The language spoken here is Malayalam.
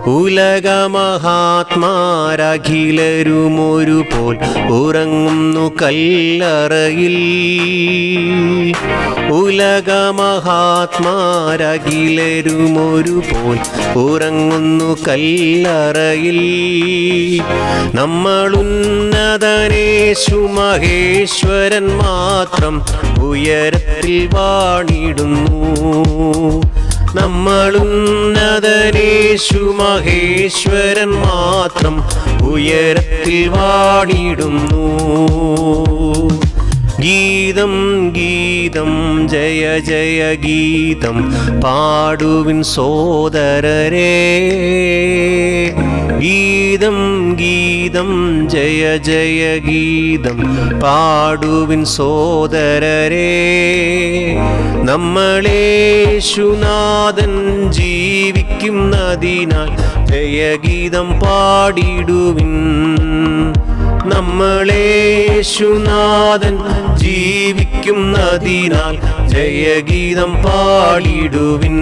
ഉലകമഹാത്മാരഖിലരുമൊരുപോൽ ഉറങ്ങുന്നു കല്ലറയിൽ. ഉലകമഹാത്മാരഖിലരുമൊരുപോൽ ഉറങ്ങുന്നു കല്ലറയിൽ. നമ്മളുന്നതനേശു മഹേശ്വരൻ മാത്രം ഉയരത്തിൽ വാണിടുന്നു. നമ്മളുന്നതനേശു മഹേശ്വരൻ മാത്രം ഉയരത്തിൽ വാണിടുന്നു. ഗീതം ഗീതം ജയ ജയ ഗീതം പാടുവിൻ സോദരരേ. ഗീതം ഗീതം ജയ ജയ ഗീതം പാടുവിൻ സോദരരേ. നമ്മളേശുനാഥൻ ജീവിക്കുന്നതിനാൽ ജയഗീതം പാടിടുവിൻ. നമ്മളേശുനാഥൻ ജീവിക്കുന്നതിനാൽ ജയഗീതം പാടിടുവിൻ.